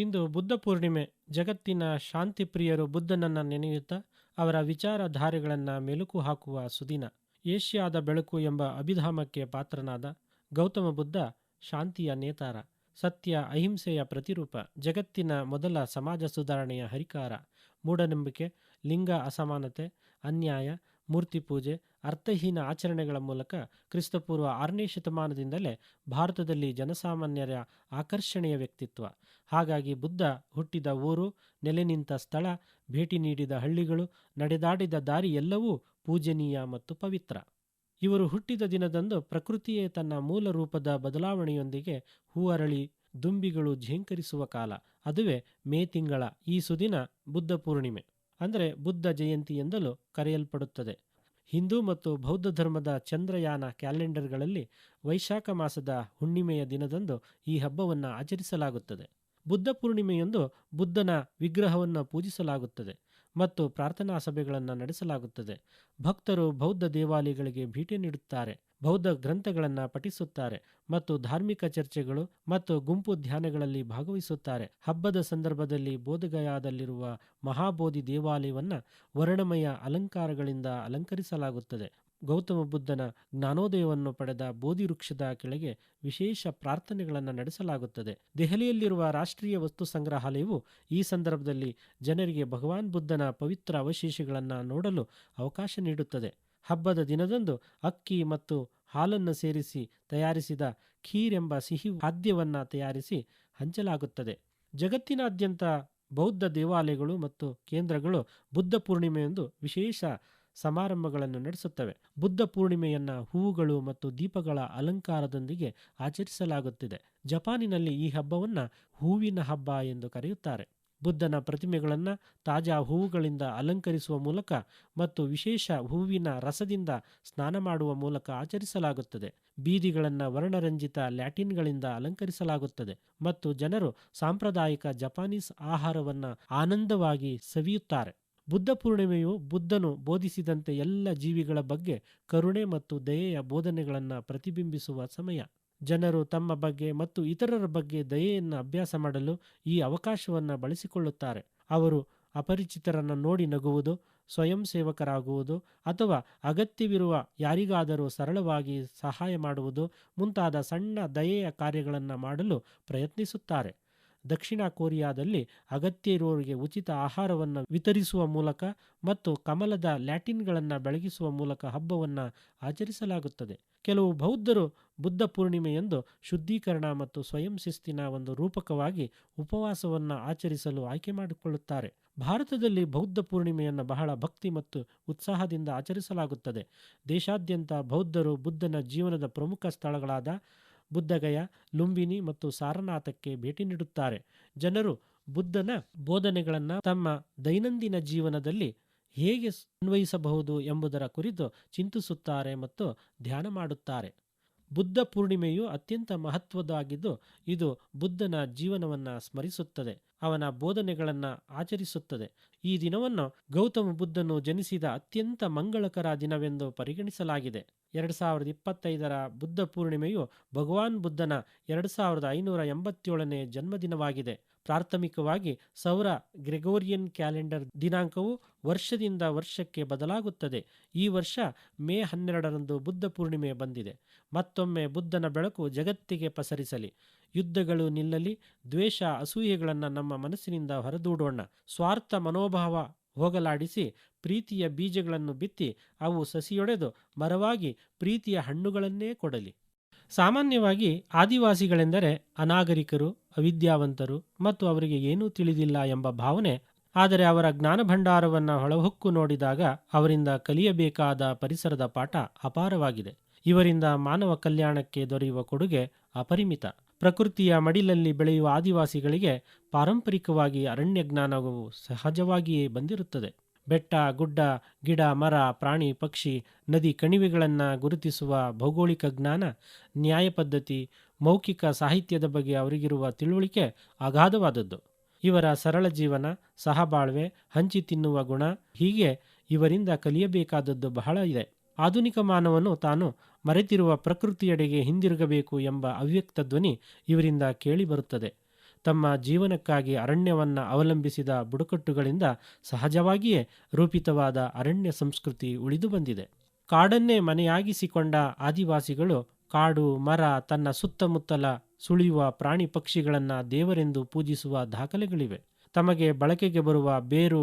ಇಂದು ಬುದ್ಧ ಪೂರ್ಣಿಮೆ. ಜಗತ್ತಿನ ಶಾಂತಿ ಪ್ರಿಯರು ಬುದ್ಧನನ್ನು ನೆನೆಯುತ್ತಾ ಅವರ ವಿಚಾರಧಾರೆಗಳನ್ನು ಮೆಲುಕು ಹಾಕುವ ಸುದಿನ. ಏಷ್ಯಾದ ಬೆಳಕು ಎಂಬ ಅಭಿಧಾಮಕ್ಕೆ ಪಾತ್ರನಾದ ಗೌತಮ ಬುದ್ಧ ಶಾಂತಿಯ ನೇತಾರ, ಸತ್ಯ ಅಹಿಂಸೆಯ ಪ್ರತಿರೂಪ, ಜಗತ್ತಿನ ಮೊದಲ ಸಮಾಜ ಸುಧಾರಣೆಯ ಹರಿಕಾರ. ಮೂಢನಂಬಿಕೆ, ಲಿಂಗ ಅಸಮಾನತೆ, ಅನ್ಯಾಯ, ಮೂರ್ತಿ ಪೂಜೆ, ಅರ್ಥಹೀನ ಆಚರಣೆಗಳ ಮೂಲಕ ಕ್ರಿಸ್ತಪೂರ್ವ 6ನೇ ಶತಮಾನದಿಂದಲೇ ಭಾರತದಲ್ಲಿ ಜನಸಾಮಾನ್ಯರ ಆಕರ್ಷಣೆಯ ವ್ಯಕ್ತಿತ್ವ. ಹಾಗಾಗಿ ಬುದ್ಧ ಹುಟ್ಟಿದ ಊರು, ನೆಲೆ ನಿಂತ ಸ್ಥಳ, ಭೇಟಿ ನೀಡಿದ ಹಳ್ಳಿಗಳು, ನಡೆದಾಡಿದ ದಾರಿ ಎಲ್ಲವೂ ಪೂಜನೀಯ ಮತ್ತು ಪವಿತ್ರ. ಇವರು ಹುಟ್ಟಿದ ದಿನದಂದು ಪ್ರಕೃತಿಯೇ ತನ್ನ ಮೂಲ ರೂಪದ ಬದಲಾವಣೆಯೊಂದಿಗೆ ಹೂವರಳಿ ದುಂಬಿಗಳು ಝೇಂಕರಿಸುವ ಕಾಲ. ಅದುವೇ ಮೇ ತಿಂಗಳ ಈ ಸುದಿನ ಬುದ್ಧ ಪೂರ್ಣಿಮೆ, ಅಂದರೆ ಬುದ್ಧ ಜಯಂತಿ ಎಂದಲೂ ಕರೆಯಲ್ಪಡುತ್ತದೆ. ಹಿಂದೂ ಮತ್ತು ಬೌದ್ಧ ಧರ್ಮದ ಚಂದ್ರಯಾನ ಕ್ಯಾಲೆಂಡರ್ಗಳಲ್ಲಿ ವೈಶಾಖ ಮಾಸದ ಹುಣ್ಣಿಮೆಯ ದಿನದಂದು ಈ ಹಬ್ಬವನ್ನು ಆಚರಿಸಲಾಗುತ್ತದೆ. ಬುದ್ಧ ಪೂರ್ಣಿಮೆಯಂದು ಬುದ್ಧನ ವಿಗ್ರಹವನ್ನು ಪೂಜಿಸಲಾಗುತ್ತದೆ ಮತ್ತು ಪ್ರಾರ್ಥನಾ ಸಭೆಗಳನ್ನು ನಡೆಸಲಾಗುತ್ತದೆ. ಭಕ್ತರು ಬೌದ್ಧ ದೇವಾಲಯಗಳಿಗೆ ಭೇಟಿ ನೀಡುತ್ತಾರೆ, ಬೌದ್ಧ ಗ್ರಂಥಗಳನ್ನು ಪಠಿಸುತ್ತಾರೆ ಮತ್ತು ಧಾರ್ಮಿಕ ಚರ್ಚೆಗಳು ಮತ್ತು ಗುಂಪು ಧ್ಯಾನಗಳಲ್ಲಿ ಭಾಗವಹಿಸುತ್ತಾರೆ. ಹಬ್ಬದ ಸಂದರ್ಭದಲ್ಲಿ ಬೋಧಗಯಾದಲ್ಲಿರುವ ಮಹಾಬೋಧಿ ದೇವಾಲಯವನ್ನು ವರ್ಣಮಯ ಅಲಂಕಾರಗಳಿಂದ ಅಲಂಕರಿಸಲಾಗುತ್ತದೆ. ಗೌತಮ ಬುದ್ಧನ ಜ್ಞಾನೋದಯವನ್ನು ಪಡೆದ ಬೋಧಿ ವೃಕ್ಷದ ಕೆಳಗೆ ವಿಶೇಷ ಪ್ರಾರ್ಥನೆಗಳನ್ನು ನಡೆಸಲಾಗುತ್ತದೆ. ದೆಹಲಿಯಲ್ಲಿರುವ ರಾಷ್ಟ್ರೀಯ ವಸ್ತು ಸಂಗ್ರಹಾಲಯವು ಈ ಸಂದರ್ಭದಲ್ಲಿ ಜನರಿಗೆ ಭಗವಾನ್ ಬುದ್ಧನ ಪವಿತ್ರ ಅವಶೇಷಗಳನ್ನು ನೋಡಲು ಅವಕಾಶ ನೀಡುತ್ತದೆ. ಹಬ್ಬದ ದಿನದಂದು ಅಕ್ಕಿ ಮತ್ತು ಹಾಲನ್ನು ಸೇರಿಸಿ ತಯಾರಿಸಿದ ಖೀರ್ ಎಂಬ ಸಿಹಿ ಖಾದ್ಯವನ್ನು ತಯಾರಿಸಿ ಹಂಚಲಾಗುತ್ತದೆ. ಜಗತ್ತಿನಾದ್ಯಂತ ಬೌದ್ಧ ದೇವಾಲಯಗಳು ಮತ್ತು ಕೇಂದ್ರಗಳು ಬುದ್ಧ ಪೂರ್ಣಿಮೆಯಂದು ವಿಶೇಷ ಸಮಾರಂಭಗಳನ್ನು ನಡೆಸುತ್ತವೆ. ಬುದ್ಧ ಪೂರ್ಣಿಮೆಯನ್ನು ಹೂವುಗಳು ಮತ್ತು ದೀಪಗಳ ಅಲಂಕಾರದೊಂದಿಗೆ ಆಚರಿಸಲಾಗುತ್ತಿದೆ. ಜಪಾನಿನಲ್ಲಿ ಈ ಹಬ್ಬವನ್ನು ಹೂವಿನ ಹಬ್ಬ ಎಂದು ಕರೆಯುತ್ತಾರೆ. ಬುದ್ಧನ ಪ್ರತಿಮೆಗಳನ್ನು ತಾಜಾ ಹೂವುಗಳಿಂದ ಅಲಂಕರಿಸುವ ಮೂಲಕ ಮತ್ತು ವಿಶೇಷ ಹೂವಿನ ರಸದಿಂದ ಸ್ನಾನ ಮಾಡುವ ಮೂಲಕ ಆಚರಿಸಲಾಗುತ್ತದೆ. ಬೀದಿಗಳನ್ನು ವರ್ಣರಂಜಿತ ಲ್ಯಾಟಿನ್ಗಳಿಂದ ಅಲಂಕರಿಸಲಾಗುತ್ತದೆ ಮತ್ತು ಜನರು ಸಾಂಪ್ರದಾಯಿಕ ಜಪಾನೀಸ್ ಆಹಾರವನ್ನು ಆನಂದವಾಗಿ ಸವಿಯುತ್ತಾರೆ. ಬುದ್ಧ ಪೂರ್ಣಿಮೆಯು ಬುದ್ಧನು ಬೋಧಿಸಿದಂತೆ ಎಲ್ಲ ಜೀವಿಗಳ ಬಗ್ಗೆ ಕರುಣೆ ಮತ್ತು ದಯೆಯ ಬೋಧನೆಗಳನ್ನು ಪ್ರತಿಬಿಂಬಿಸುವ ಸಮಯ. ಜನರು ತಮ್ಮ ಬಗ್ಗೆ ಮತ್ತು ಇತರರ ಬಗ್ಗೆ ದಯೆಯನ್ನು ಅಭ್ಯಾಸ ಮಾಡಲು ಈ ಅವಕಾಶವನ್ನು ಬಳಸಿಕೊಳ್ಳುತ್ತಾರೆ. ಅವರು ಅಪರಿಚಿತರನ್ನು ನೋಡಿ ನಗುವುದು, ಸ್ವಯಂ ಸೇವಕರಾಗುವುದು ಅಥವಾ ಅಗತ್ಯವಿರುವ ಯಾರಿಗಾದರೂ ಸರಳವಾಗಿ ಸಹಾಯ ಮಾಡುವುದು ಮುಂತಾದ ಸಣ್ಣ ದಯೆಯ ಕಾರ್ಯಗಳನ್ನು ಮಾಡಲು ಪ್ರಯತ್ನಿಸುತ್ತಾರೆ. ದಕ್ಷಿಣ ಕೊರಿಯಾದಲ್ಲಿ ಅಗತ್ಯ ಇರುವವರಿಗೆ ಉಚಿತ ಆಹಾರವನ್ನು ವಿತರಿಸುವ ಮೂಲಕ ಮತ್ತು ಕಮಲದ ಲ್ಯಾಟಿನ್ಗಳನ್ನು ಬೆಳಗಿಸುವ ಮೂಲಕ ಹಬ್ಬವನ್ನು ಆಚರಿಸಲಾಗುತ್ತದೆ. ಕೆಲವು ಬೌದ್ಧರು ಬುದ್ಧ ಪೂರ್ಣಿಮೆಯಂದು ಶುದ್ಧೀಕರಣ ಮತ್ತು ಸ್ವಯಂ ಶಿಸ್ತಿನ ಒಂದು ರೂಪಕವಾಗಿ ಉಪವಾಸವನ್ನು ಆಚರಿಸಲು ಆಯ್ಕೆ ಮಾಡಿಕೊಳ್ಳುತ್ತಾರೆ. ಭಾರತದಲ್ಲಿ ಬೌದ್ಧ ಪೂರ್ಣಿಮೆಯನ್ನು ಬಹಳ ಭಕ್ತಿ ಮತ್ತು ಉತ್ಸಾಹದಿಂದ ಆಚರಿಸಲಾಗುತ್ತದೆ. ದೇಶಾದ್ಯಂತ ಬೌದ್ಧರು ಬುದ್ಧನ ಜೀವನದ ಪ್ರಮುಖ ಸ್ಥಳಗಳಾದ ಬುದ್ಧಗಯ, ಲುಂಬಿನಿ ಮತ್ತು ಸಾರನಾಥಕ್ಕೆ ಭೇಟಿ ನೀಡುತ್ತಾರೆ. ಜನರು ಬುದ್ಧನ ಬೋಧನೆಗಳನ್ನು ತಮ್ಮ ದೈನಂದಿನ ಜೀವನದಲ್ಲಿ ಹೇಗೆ ಅನ್ವಯಿಸಬಹುದು ಎಂಬುದರ ಕುರಿತು ಚಿಂತಿಸುತ್ತಾರೆ ಮತ್ತು ಧ್ಯಾನ ಮಾಡುತ್ತಾರೆ. ಬುದ್ಧ ಪೂರ್ಣಿಮೆಯು ಅತ್ಯಂತ ಮಹತ್ವದ್ದಾಗಿದ್ದು, ಇದು ಬುದ್ಧನ ಜೀವನವನ್ನು ಸ್ಮರಿಸುತ್ತದೆ, ಅವನ ಬೋಧನೆಗಳನ್ನು ಆಚರಿಸುತ್ತದೆ. ಈ ದಿನವನ್ನು ಗೌತಮ ಬುದ್ಧನು ಜನಿಸಿದ ಅತ್ಯಂತ ಮಂಗಳಕರ ದಿನವೆಂದು ಪರಿಗಣಿಸಲಾಗಿದೆ. 2025ರ ಬುದ್ಧ ಪೂರ್ಣಿಮೆಯು ಭಗವಾನ್ ಬುದ್ಧನ 2587ನೇ ಜನ್ಮದಿನವಾಗಿದೆ. ಪ್ರಾಥಮಿಕವಾಗಿ ಸೌರ ಗ್ರೆಗೋರಿಯನ್ ಕ್ಯಾಲೆಂಡರ್ ದಿನಾಂಕವು ವರ್ಷದಿಂದ ವರ್ಷಕ್ಕೆ ಬದಲಾಗುತ್ತದೆ. ಈ ವರ್ಷ ಮೇ 12ರಂದು ಬುದ್ಧ ಪೂರ್ಣಿಮೆ ಬಂದಿದೆ. ಮತ್ತೊಮ್ಮೆ ಬುದ್ಧನ ಬೆಳಕು ಜಗತ್ತಿಗೆ ಪಸರಿಸಲಿ. ಯುದ್ಧಗಳು ನಿಲ್ಲಲಿ. ದ್ವೇಷ, ಅಸೂಯೆಗಳನ್ನು ನಮ್ಮ ಮನಸ್ಸಿನಿಂದ ಹೊರದೂಡೋಣ. ಸ್ವಾರ್ಥ ಮನೋಭಾವ ಹೋಗಲಾಡಿಸಿ ಪ್ರೀತಿಯ ಬೀಜಗಳನ್ನು ಬಿತ್ತಿ ಅವು ಸಸಿಯೊಡೆದು ಮರವಾಗಿ ಪ್ರೀತಿಯ ಹಣ್ಣುಗಳನ್ನೇ ಕೊಡಲಿ. ಸಾಮಾನ್ಯವಾಗಿ ಆದಿವಾಸಿಗಳೆಂದರೆ ಅನಾಗರಿಕರು, ಅವಿದ್ಯಾವಂತರು ಮತ್ತು ಅವರಿಗೆ ಏನೂ ತಿಳಿದಿಲ್ಲ ಎಂಬ ಭಾವನೆ. ಆದರೆ ಅವರ ಜ್ಞಾನ ಭಂಡಾರವನ್ನು ಹೊಳಹೊಕ್ಕು ನೋಡಿದಾಗ ಅವರಿಂದ ಕಲಿಯಬೇಕಾದ ಪರಿಸರದ ಪಾಠ ಅಪಾರವಾಗಿದೆ. ಇವರಿಂದ ಮಾನವ ಕಲ್ಯಾಣಕ್ಕೆ ದೊರೆಯುವ ಕೊಡುಗೆ ಅಪರಿಮಿತ. ಪ್ರಕೃತಿಯ ಮಡಿಲಲ್ಲಿ ಬೆಳೆಯುವ ಆದಿವಾಸಿಗಳಿಗೆ ಪಾರಂಪರಿಕವಾಗಿ ಅರಣ್ಯ ಜ್ಞಾನವು ಸಹಜವಾಗಿಯೇ ಬಂದಿರುತ್ತದೆ. ಬೆಟ್ಟ, ಗುಡ್ಡ, ಗಿಡ, ಮರ, ಪ್ರಾಣಿ, ಪಕ್ಷಿ, ನದಿ, ಕಣಿವೆಗಳನ್ನು ಗುರುತಿಸುವ ಭೌಗೋಳಿಕ ಜ್ಞಾನ, ನ್ಯಾಯ ಪದ್ಧತಿ, ಮೌಖಿಕ ಸಾಹಿತ್ಯದ ಬಗ್ಗೆ ಅವರಿಗಿರುವ ತಿಳುವಳಿಕೆ ಅಗಾಧವಾದದ್ದು. ಇವರ ಸರಳ ಜೀವನ, ಸಹಬಾಳ್ವೆ, ಹಂಚಿ ತಿನ್ನುವ ಗುಣ, ಹೀಗೆ ಇವರಿಂದ ಕಲಿಯಬೇಕಾದದ್ದು ಬಹಳ ಇದೆ. ಆಧುನಿಕ ಮಾನವನು ತಾನು ಮರೆತಿರುವ ಪ್ರಕೃತಿಯೆಡೆಗೆ ಹಿಂದಿರುಗಬೇಕು ಎಂಬ ಅವ್ಯಕ್ತ ಧ್ವನಿ ಇವರಿಂದ ಕೇಳಿಬರುತ್ತದೆ. ತಮ್ಮ ಜೀವನಕ್ಕಾಗಿ ಅರಣ್ಯವನ್ನು ಅವಲಂಬಿಸಿದ ಬುಡಕಟ್ಟುಗಳಿಂದ ಸಹಜವಾಗಿಯೇ ರೂಪಿತವಾದ ಅರಣ್ಯ ಸಂಸ್ಕೃತಿ ಉಳಿದು ಬಂದಿದೆ. ಕಾಡನ್ನೇ ಮನೆಯಾಗಿಸಿಕೊಂಡ ಆದಿವಾಸಿಗಳು ಕಾಡು ಮರ ತನ್ನ ಸುತ್ತಮುತ್ತಲ ಸುಳಿಯುವ ಪ್ರಾಣಿ ಪಕ್ಷಿಗಳನ್ನು ದೇವರೆಂದು ಪೂಜಿಸುವ ದಾಖಲೆಗಳಿವೆ. ತಮಗೆ ಬಳಕೆಗೆ ಬರುವ ಬೇರು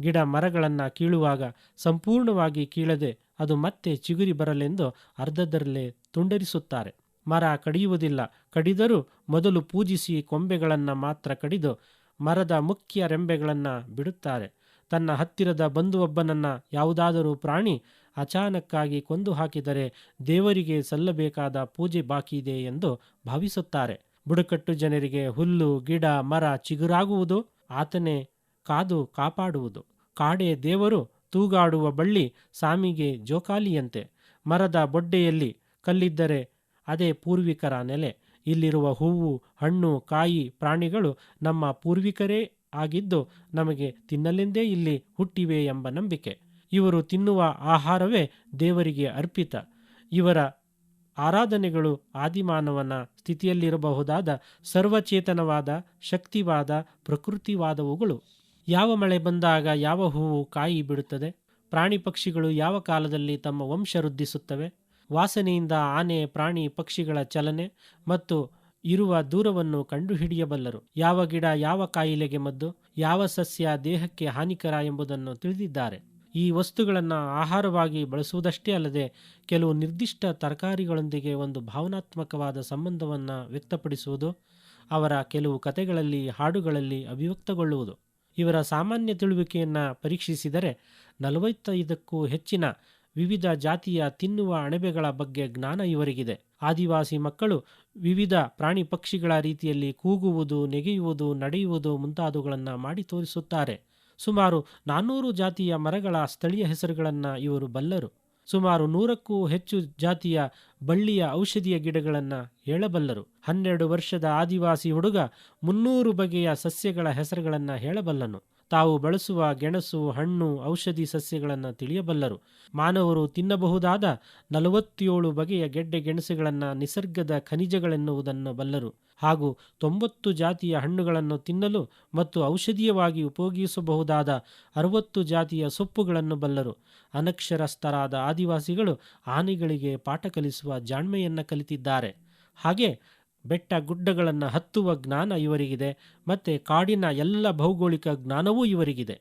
ಗಿಡ ಮರಗಳನ್ನು ಕೀಳುವಾಗ ಸಂಪೂರ್ಣವಾಗಿ ಕೀಳದೆ ಅದು ಮತ್ತೆ ಚಿಗುರಿ ಬರಲೆಂದು ಅರ್ಧದರಲ್ಲೇ ತುಂಡರಿಸುತ್ತಾರೆ. ಮರ ಕಡಿಯುವುದಿಲ್ಲ, ಕಡಿದರೂ ಮೊದಲು ಪೂಜಿಸಿ ಕೊಂಬೆಗಳನ್ನು ಮಾತ್ರ ಕಡಿದು ಮರದ ಮುಖ್ಯ ರೆಂಬೆಗಳನ್ನು ಬಿಡುತ್ತಾರೆ. ತನ್ನ ಹತ್ತಿರದ ಬಂಧುವೊಬ್ಬನನ್ನು ಯಾವುದಾದರೂ ಪ್ರಾಣಿ ಅಚಾನಕ್ಕಾಗಿ ಕೊಂದು ಹಾಕಿದರೆ ದೇವರಿಗೆ ಸಲ್ಲಬೇಕಾದ ಪೂಜೆ ಬಾಕಿಯಿದೆ ಎಂದು ಭಾವಿಸುತ್ತಾರೆ. ಬುಡಕಟ್ಟು ಜನರಿಗೆ ಹುಲ್ಲು ಗಿಡ ಮರ ಚಿಗುರಾಗುವುದು ಆತನೇ ಕಾದು ಕಾಪಾಡುವುದು. ಕಾಡೇ ದೇವರು, ತೂಗಾಡುವ ಬಳ್ಳಿ ಸಾಮಿಗೆ ಜೋಕಾಲಿಯಂತೆ. ಮರದ ಬೊಡ್ಡೆಯಲ್ಲಿ ಕಲ್ಲಿದ್ದರೆ ಅದೇ ಪೂರ್ವಿಕರ ನೆಲೆ. ಇಲ್ಲಿರುವ ಹೂವು ಹಣ್ಣು ಕಾಯಿ ಪ್ರಾಣಿಗಳು ನಮ್ಮ ಪೂರ್ವಿಕರೇ ಆಗಿದ್ದು ನಮಗೆ ತಿನ್ನಲೆಂದೇ ಇಲ್ಲಿ ಹುಟ್ಟಿವೆ ಎಂಬ ನಂಬಿಕೆ. ಇವರು ತಿನ್ನುವ ಆಹಾರವೇ ದೇವರಿಗೆ ಅರ್ಪಿತ. ಇವರ ಆರಾಧನೆಗಳು ಆದಿಮಾನವನ ಸ್ಥಿತಿಯಲ್ಲಿರಬಹುದಾದ ಸರ್ವಚೇತನವಾದ ಶಕ್ತಿವಾದ ಪ್ರಕೃತಿವಾದವುಗಳು. ಯಾವ ಮಳೆ ಬಂದಾಗ ಯಾವ ಹೂವು ಕಾಯಿ ಬಿಡುತ್ತದೆ, ಪ್ರಾಣಿ ಪಕ್ಷಿಗಳು ಯಾವ ಕಾಲದಲ್ಲಿ ತಮ್ಮ ವಂಶ ವೃದ್ಧಿಸುತ್ತವೆ, ವಾಸನೆಯಿಂದ ಆನೆ ಪ್ರಾಣಿ ಪಕ್ಷಿಗಳ ಚಲನೆ ಮತ್ತು ಇರುವ ದೂರವನ್ನು ಕಂಡುಹಿಡಿಯಬಲ್ಲರು. ಯಾವ ಗಿಡ ಯಾವ ಕಾಯಿಲೆಗೆ ಮದ್ದು, ಯಾವ ಸಸ್ಯ ದೇಹಕ್ಕೆ ಹಾನಿಕರ ಎಂಬುದನ್ನು ತಿಳಿದಿದ್ದಾರೆ. ಈ ವಸ್ತುಗಳನ್ನು ಆಹಾರವಾಗಿ ಬಳಸುವುದಷ್ಟೇ ಅಲ್ಲದೆ ಕೆಲವು ನಿರ್ದಿಷ್ಟ ತರಕಾರಿಗಳೊಂದಿಗೆ ಒಂದು ಭಾವನಾತ್ಮಕವಾದ ಸಂಬಂಧವನ್ನು ವ್ಯಕ್ತಪಡಿಸುವುದು, ಅವರ ಕೆಲವು ಕಥೆಗಳಲ್ಲಿ ಹಾಡುಗಳಲ್ಲಿ ಅಭಿವ್ಯಕ್ತಗೊಳ್ಳುವುದು. ಇವರ ಸಾಮಾನ್ಯ ತಿಳುವಿಕೆಯನ್ನು ಪರೀಕ್ಷಿಸಿದರೆ 45ಕ್ಕೂ ಹೆಚ್ಚಿನ ವಿವಿಧ ಜಾತಿಯ ತಿನ್ನುವ ಅಣಬೆಗಳ ಬಗ್ಗೆ ಜ್ಞಾನ ಇವರಿಗಿದೆ. ಆದಿವಾಸಿ ಮಕ್ಕಳು ವಿವಿಧ ಪ್ರಾಣಿ ಪಕ್ಷಿಗಳ ರೀತಿಯಲ್ಲಿ ಕೂಗುವುದು ನೆಗೆಯುವುದು ನಡೆಯುವುದು ಮುಂತಾದವುಗಳನ್ನು ಮಾಡಿ ತೋರಿಸುತ್ತಾರೆ. ಸುಮಾರು 400 ಜಾತಿಯ ಮರಗಳ ಸ್ಥಳೀಯ ಹೆಸರುಗಳನ್ನು ಇವರು ಬಲ್ಲರು. ಸುಮಾರು 100ಕ್ಕೂ ಹೆಚ್ಚು ಜಾತಿಯ ಬಳ್ಳಿಯ ಔಷಧಿಯ ಗಿಡಗಳನ್ನು ಹೇಳಬಲ್ಲರು. 12 ವರ್ಷದ ಆದಿವಾಸಿ ಹುಡುಗ 300 ಬಗೆಯ ಸಸ್ಯಗಳ ಹೆಸರುಗಳನ್ನು ಹೇಳಬಲ್ಲನು. ತಾವು ಬಳಸುವ ಗೆಣಸು ಹಣ್ಣು ಔಷಧಿ ಸಸ್ಯಗಳನ್ನು ತಿಳಿಯಬಲ್ಲರು. ಮಾನವರು ತಿನ್ನಬಹುದಾದ 47 ಬಗೆಯ ಗೆಡ್ಡೆ ಗೆಣಸುಗಳನ್ನು ನಿಸರ್ಗದ ಖನಿಜಗಳೆನ್ನುವುದನ್ನು ಬಲ್ಲರು. ಹಾಗೂ 90 ಜಾತಿಯ ಹಣ್ಣುಗಳನ್ನು ತಿನ್ನಲು ಮತ್ತು ಔಷಧೀಯವಾಗಿ ಉಪಯೋಗಿಸಬಹುದಾದ 60 ಜಾತಿಯ ಸೊಪ್ಪುಗಳನ್ನು ಬಲ್ಲರು. ಅನಕ್ಷರಸ್ಥರಾದ ಆದಿವಾಸಿಗಳು ಆನೆಗಳಿಗೆ ಪಾಠ ಕಲಿಸುವ ಜಾಣ್ಮೆಯನ್ನು ಕಲಿತಿದ್ದಾರೆ. ಹಾಗೆ ಬೆಟ್ಟ ಗುಡ್ಡಗಳನ್ನು ಹತ್ತುವ ಜ್ಞಾನ ಇವರಿಗಿದೆ. ಮತ್ತು ಕಾಡಿನ ಎಲ್ಲ ಭೌಗೋಳಿಕ ಜ್ಞಾನವೂ ಇವರಿಗಿದೆ.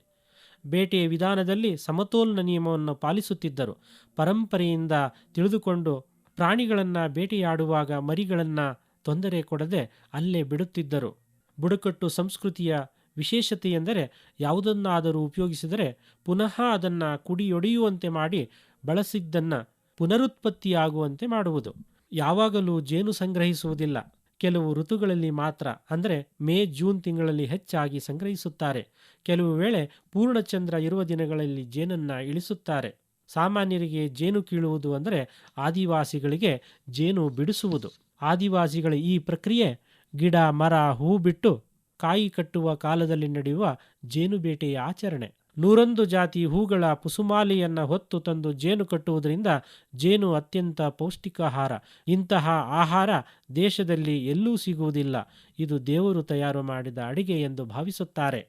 ಬೇಟೆಯ ವಿಧಾನದಲ್ಲಿ ಸಮತೋಲನ ನಿಯಮವನ್ನು ಪಾಲಿಸುತ್ತಿದ್ದರು. ಪರಂಪರೆಯಿಂದ ತಿಳಿದುಕೊಂಡು ಪ್ರಾಣಿಗಳನ್ನು ಬೇಟೆಯಾಡುವಾಗ ಮರಿಗಳನ್ನು ತೊಂದರೆ ಕೊಡದೆ ಅಲ್ಲೇ ಬಿಡುತ್ತಿದ್ದರು. ಬುಡಕಟ್ಟು ಸಂಸ್ಕೃತಿಯ ವಿಶೇಷತೆಯೆಂದರೆ ಯಾವುದನ್ನಾದರೂ ಉಪಯೋಗಿಸಿದರೆ ಪುನಃ ಅದನ್ನು ಕುಡಿಯೊಡೆಯುವಂತೆ ಮಾಡಿ ಬಳಸಿದ್ದನ್ನು ಪುನರುತ್ಪತ್ತಿಯಾಗುವಂತೆ ಮಾಡುವುದು. ಯಾವಾಗಲೂ ಜೇನು ಸಂಗ್ರಹಿಸುವುದಿಲ್ಲ. ಕೆಲವು ಋತುಗಳಲ್ಲಿ ಮಾತ್ರ, ಅಂದರೆ ಮೇ ಜೂನ್ ತಿಂಗಳಲ್ಲಿ ಹೆಚ್ಚಾಗಿ ಸಂಗ್ರಹಿಸುತ್ತಾರೆ. ಕೆಲವು ವೇಳೆ ಪೂರ್ಣಚಂದ್ರ ಇರುವ ದಿನಗಳಲ್ಲಿ ಜೇನನ್ನು ಇಳಿಸುತ್ತಾರೆ. ಸಾಮಾನ್ಯರಿಗೆ ಜೇನು ಕೀಳುವುದು ಅಂದರೆ ಆದಿವಾಸಿಗಳಿಗೆ ಜೇನು ಬಿಡಿಸುವುದು. ಆದಿವಾಸಿಗಳ ಈ ಪ್ರಕ್ರಿಯೆ ಗಿಡ ಮರ ಹೂ ಬಿಟ್ಟು ಕಾಯಿ ಕಟ್ಟುವ ಕಾಲದಲ್ಲಿ ನಡೆಯುವ ಜೇನು ಬೇಟೆಯ ಆಚರಣೆ. 101 ಜಾತಿ ಹೂಗಳ ಪುಸುಮಾಲೆಯನ್ನು ಹೊತ್ತು ತಂದು ಜೇನು ಕಟ್ಟುವುದರಿಂದ ಜೇನು ಅತ್ಯಂತ ಪೌಷ್ಟಿಕಾಹಾರ. ಇಂತಹ ಆಹಾರ ದೇಶದಲ್ಲಿ ಎಲ್ಲೂ ಸಿಗುವುದಿಲ್ಲ. ಇದು ದೇವರು ತಯಾರು ಮಾಡಿದ ಅಡಿಗೆ ಎಂದು ಭಾವಿಸುತ್ತಾರೆ.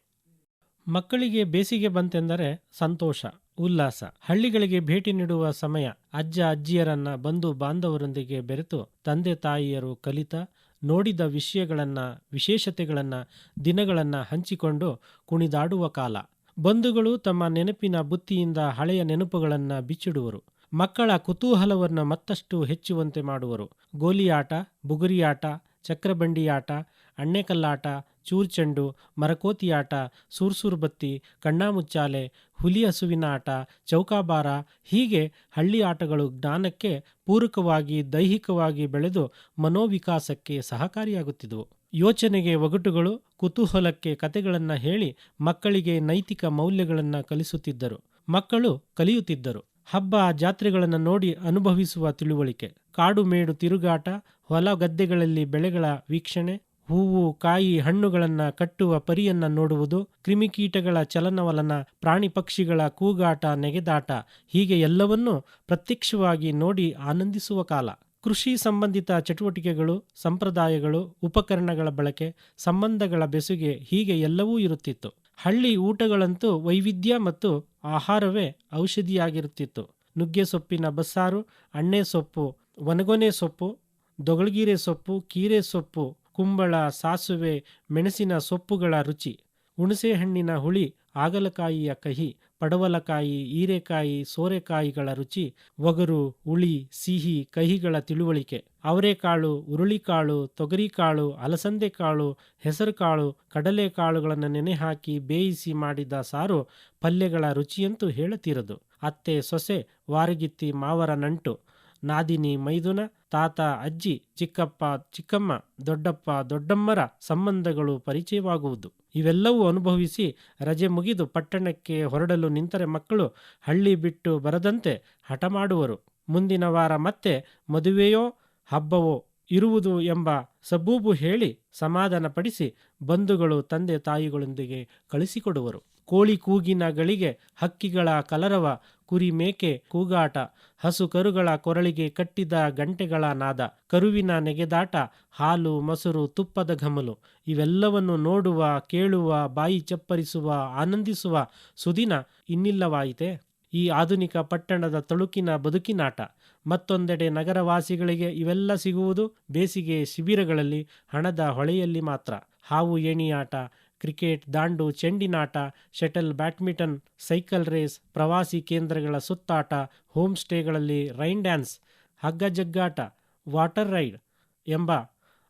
ಮಕ್ಕಳಿಗೆ ಬೇಸಿಗೆ ಬಂತೆಂದರೆ ಸಂತೋಷ ಉಲ್ಲಾಸ. ಹಳ್ಳಿಗಳಿಗೆ ಭೇಟಿ ನೀಡುವ ಸಮಯ. ಅಜ್ಜ ಅಜ್ಜಿಯರನ್ನ ಬಂಧು ಬಾಂಧವರೊಂದಿಗೆ ಬೆರೆತು ತಂದೆ ತಾಯಿಯರು ಕಲಿತ ನೋಡಿದ ವಿಷಯಗಳನ್ನು ವಿಶೇಷತೆಗಳನ್ನು ದಿನಗಳನ್ನು ಹಂಚಿಕೊಂಡು ಕುಣಿದಾಡುವ ಕಾಲ. ಬಂಧುಗಳು ತಮ್ಮ ನೆನಪಿನ ಬುತ್ತಿಯಿಂದ ಹಳೆಯ ನೆನಪುಗಳನ್ನು ಬಿಚ್ಚಿಡುವರು. ಮಕ್ಕಳ ಕುತೂಹಲವನ್ನು ಮತ್ತಷ್ಟು ಹೆಚ್ಚುವಂತೆ ಮಾಡುವರು. ಗೋಲಿಯಾಟ, ಬುಗುರಿಯಾಟ, ಚಕ್ರಬಂಡಿಯಾಟ, ಅಣ್ಣೆಕಲ್ಲಾಟ, ಚೂರ್ಚೆಂಡು, ಮರಕೋತಿಯಾಟ, ಸೂರ್ಸೂರ್ಬತ್ತಿ, ಕಣ್ಣಾಮುಚ್ಚಾಲೆ, ಹುಲಿ ಹಸುವಿನ ಆಟ, ಚೌಕಾಬಾರ ಹೀಗೆ ಹಳ್ಳಿ ಆಟಗಳು ಜ್ಞಾನಕ್ಕೆ ಪೂರಕವಾಗಿ ದೈಹಿಕವಾಗಿ ಬೆಳೆದು ಮನೋವಿಕಾಸಕ್ಕೆ ಸಹಕಾರಿಯಾಗುತ್ತಿದ್ದವು. ಯೋಚನೆಗೆ ಒಗಟುಗಳು, ಕುತೂಹಲಕ್ಕೆ ಕತೆಗಳನ್ನು ಹೇಳಿ ಮಕ್ಕಳಿಗೆ ನೈತಿಕ ಮೌಲ್ಯಗಳನ್ನು ಕಲಿಸುತ್ತಿದ್ದರು. ಮಕ್ಕಳು ಕಲಿಯುತ್ತಿದ್ದರು. ಹಬ್ಬ ಜಾತ್ರೆಗಳನ್ನು ನೋಡಿ ಅನುಭವಿಸುವ ತಿಳುವಳಿಕೆ, ಕಾಡು ಮೇಡು ತಿರುಗಾಟ, ಹೊಲ ಗದ್ದೆಗಳಲ್ಲಿ ಬೆಳೆಗಳ ವೀಕ್ಷಣೆ, ಹೂವು, ಕಾಯಿ, ಹಣ್ಣುಗಳನ್ನು ಕಟ್ಟುವ ಪರಿಯನ್ನು ನೋಡುವುದು, ಕ್ರಿಮಿಕೀಟಗಳ ಚಲನವಲನ, ಪ್ರಾಣಿ ಪಕ್ಷಿಗಳ ಕೂಗಾಟ, ನೆಗೆದಾಟ, ಹೀಗೆ ಎಲ್ಲವನ್ನೂ ಪ್ರತ್ಯಕ್ಷವಾಗಿ ನೋಡಿ ಆನಂದಿಸುವ ಕಾಲ. ಕೃಷಿ ಸಂಬಂಧಿತ ಚಟುವಟಿಕೆಗಳು, ಸಂಪ್ರದಾಯಗಳು, ಉಪಕರಣಗಳ ಬಳಕೆ, ಸಂಬಂಧಗಳ ಬೆಸುಗೆ, ಹೀಗೆ ಎಲ್ಲವೂ ಇರುತ್ತಿತ್ತು. ಹಳ್ಳಿ ಊಟಗಳಂತೂ ವೈವಿಧ್ಯ ಮತ್ತು ಆಹಾರವೇ ಔಷಧಿಯಾಗಿರುತ್ತಿತ್ತು. ನುಗ್ಗೆ ಸೊಪ್ಪಿನ ಬಸ್ಸಾರು, ಅಣ್ಣೆ ಸೊಪ್ಪು, ಒಣಗೊನೆ ಸೊಪ್ಪು, ದೊಗಲ್ಗಿರೆ ಸೊಪ್ಪು, ಕೀರೆ ಸೊಪ್ಪು, ಕುಂಬಳ, ಸಾಸುವೆ, ಮೆಣಸಿನ ಸೊಪ್ಪುಗಳ ರುಚಿ, ಹುಣಸೆ ಹಣ್ಣಿನ ಹುಳಿ, ಆಗಲಕಾಯಿಯ ಕಹಿ, ಪಡವಲಕಾಯಿ, ಹೀರೆಕಾಯಿ, ಸೋರೆಕಾಯಿಗಳ ರುಚಿ, ಒಗರು, ಹುಳಿ, ಸಿಹಿ, ಕಹಿಗಳ ತಿಳುವಳಿಕೆ, ಅವರೆಕಾಳು, ಹುರುಳಿಕಾಳು, ತೊಗರಿಕಾಳು, ಅಲಸಂದೆಕಾಳು, ಹೆಸರುಕಾಳು, ಕಡಲೆಕಾಳುಗಳನ್ನು ನೆನೆಹಾಕಿ ಬೇಯಿಸಿ ಮಾಡಿದ ಸಾರು, ಪಲ್ಯಗಳ ರುಚಿಯಂತೂ ಹೇಳತೀರದು. ಅತ್ತೆ, ಸೊಸೆ, ವಾರಗಿತ್ತಿ, ಮಾವರ ನಂಟು, ನಾದಿನಿ, ಮೈದುನ, ತಾತ, ಅಜ್ಜಿ, ಚಿಕ್ಕಪ್ಪ, ಚಿಕ್ಕಮ್ಮ, ದೊಡ್ಡಪ್ಪ, ದೊಡ್ಡಮ್ಮರ ಸಂಬಂಧಗಳು ಪರಿಚಯವಾಗುವುದು. ಇವೆಲ್ಲವೂ ಅನುಭವಿಸಿ ರಜೆ ಮುಗಿದು ಪಟ್ಟಣಕ್ಕೆ ಹೊರಡಲು ನಿಂತರೆ ಮಕ್ಕಳು ಹಳ್ಳಿ ಬಿಟ್ಟು ಬರದಂತೆ ಹಠ ಮಾಡುವರು. ಮುಂದಿನ ವಾರ ಮತ್ತೆ ಮದುವೆಯೋ ಹಬ್ಬವೋ ಇರುವುದು ಎಂಬ ಸಬೂಬು ಹೇಳಿ ಸಮಾಧಾನಪಡಿಸಿ ಬಂಧುಗಳು ತಂದೆ ತಾಯಿಗಳೊಂದಿಗೆ ಕಳಿಸಿಕೊಡುವರು. ಕೋಳಿ ಕೂಗಿನ ಗಳಿಗೆ, ಹಕ್ಕಿಗಳ ಕಲರವ, ಕುರಿ ಮೇಕೆ ಕೂಗಾಟ, ಹಸು ಕರುಗಳ ಕೊರಳಿಗೆ ಕಟ್ಟಿದ ಗಂಟೆಗಳ ನಾದ, ಕರುವಿನ ನೆಗೆದಾಟ, ಹಾಲು, ಮೊಸರು, ತುಪ್ಪದ ಘಮಲು, ಇವೆಲ್ಲವನ್ನು ನೋಡುವ, ಕೇಳುವ, ಬಾಯಿ ಚಪ್ಪರಿಸುವ, ಆನಂದಿಸುವ ಸುದಿನ ಇನ್ನಿಲ್ಲವಾಯಿತೆ. ಈ ಆಧುನಿಕ ಪಟ್ಟಣದ ತಳುಕಿನ ಬದುಕಿನಾಟ. ಮತ್ತೊಂದೆಡೆ ನಗರವಾಸಿಗಳಿಗೆ ಇವೆಲ್ಲ ಸಿಗುವುದು ಬೇಸಿಗೆ ಶಿಬಿರಗಳಲ್ಲಿ, ಹಣದ ಹೊಳೆಯಲ್ಲಿ ಮಾತ್ರ. ಹಾವು ಏಣಿಯಾಟ, ಕ್ರಿಕೆಟ್, ದಾಂಡು, ಚೆಂಡಿನಾಟ, ಶಟಲ್, ಬ್ಯಾಡ್ಮಿಂಟನ್, ಸೈಕಲ್ ರೇಸ್, ಪ್ರವಾಸಿ ಕೇಂದ್ರಗಳ ಸುತ್ತಾಟ, ಹೋಮ್ ಸ್ಟೇಗಳಲ್ಲಿ ರೈನ್ ಡ್ಯಾನ್ಸ್, ಹಗ್ಗ ಜಗ್ಗಾಟ, ವಾಟರ್ ರೈಡ್ ಎಂಬ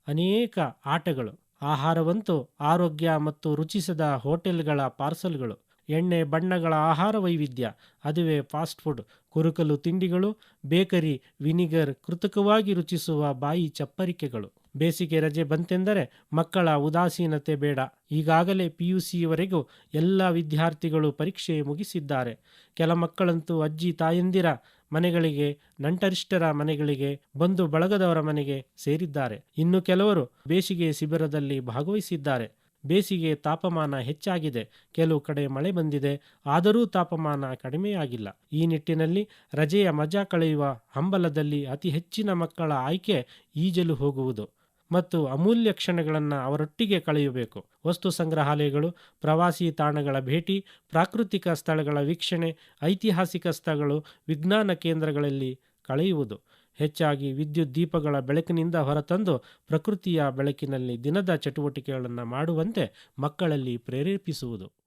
ಅನೇಕ ಆಟಗಳು. ಆಹಾರವಂತೂ ಆರೋಗ್ಯ ಮತ್ತು ರುಚಿಸದ ಹೋಟೆಲ್ಗಳ ಪಾರ್ಸಲ್ಗಳು, ಎಣ್ಣೆ ಬಣ್ಣಗಳ ಆಹಾರ ವೈವಿಧ್ಯ, ಅದುವೇ ಫಾಸ್ಟ್ ಫುಡ್, ಕುರುಕಲು ತಿಂಡಿಗಳು, ಬೇಕರಿ, ವಿನಿಗರ್, ಕೃತಕವಾಗಿ ರುಚಿಸುವ ಬಾಯಿ ಚಪ್ಪರಿಕೆಗಳು. ಬೇಸಿಗೆ ರಜೆ ಬಂತೆಂದರೆ ಮಕ್ಕಳ ಉದಾಸೀನತೆ ಬೇಡ. ಈಗಾಗಲೇ PUCವರೆಗೂ ಎಲ್ಲ ವಿದ್ಯಾರ್ಥಿಗಳು ಪರೀಕ್ಷೆ ಮುಗಿಸಿದ್ದಾರೆ. ಕೆಲ ಮಕ್ಕಳಂತೂ ಅಜ್ಜಿ ತಾಯಂದಿರ ಮನೆಗಳಿಗೆ, ನಂಟರಿಷ್ಟರ ಮನೆಗಳಿಗೆ, ಬಂಧು ಬಳಗದವರ ಮನೆಗೆ ಸೇರಿದ್ದಾರೆ. ಇನ್ನು ಕೆಲವರು ಬೇಸಿಗೆ ಶಿಬಿರದಲ್ಲಿ ಭಾಗವಹಿಸಿದ್ದಾರೆ. ಬೇಸಿಗೆ ತಾಪಮಾನ ಹೆಚ್ಚಾಗಿದೆ, ಕೆಲವು ಕಡೆ ಮಳೆ ಬಂದಿದೆ, ಆದರೂ ತಾಪಮಾನ ಕಡಿಮೆಯಾಗಿಲ್ಲ. ಈ ನಿಟ್ಟಿನಲ್ಲಿ ರಜೆಯ ಮಜಾ ಕಳೆಯುವ ಹಂಬಲದಲ್ಲಿ ಅತಿ ಹೆಚ್ಚಿನ ಮಕ್ಕಳ ಆಯ್ಕೆ ಈಜಲು ಹೋಗುವುದು ಮತ್ತು ಅಮೂಲ್ಯ ಕ್ಷಣಗಳನ್ನು ಅವರೊಟ್ಟಿಗೆ ಕಳೆಯಬೇಕು. ವಸ್ತು ಸಂಗ್ರಹಾಲಯಗಳು, ಪ್ರವಾಸಿ ತಾಣಗಳ ಭೇಟಿ, ಪ್ರಾಕೃತಿಕ ಸ್ಥಳಗಳ ವೀಕ್ಷಣೆ, ಐತಿಹಾಸಿಕ ಸ್ಥಳಗಳು, ವಿಜ್ಞಾನ ಕೇಂದ್ರಗಳಲ್ಲಿ ಕಳೆಯುವುದು. ಹೆಚ್ಚಾಗಿ ವಿದ್ಯುತ್ ದೀಪಗಳ ಬೆಳಕಿನಿಂದ ಹೊರತಂದು ಪ್ರಕೃತಿಯ ಬೆಳಕಿನಲ್ಲಿ ದಿನದ ಚಟುವಟಿಕೆಗಳನ್ನು ಮಾಡುವಂತೆ ಮಕ್ಕಳಲ್ಲಿ ಪ್ರೇರೇಪಿಸುವುದು.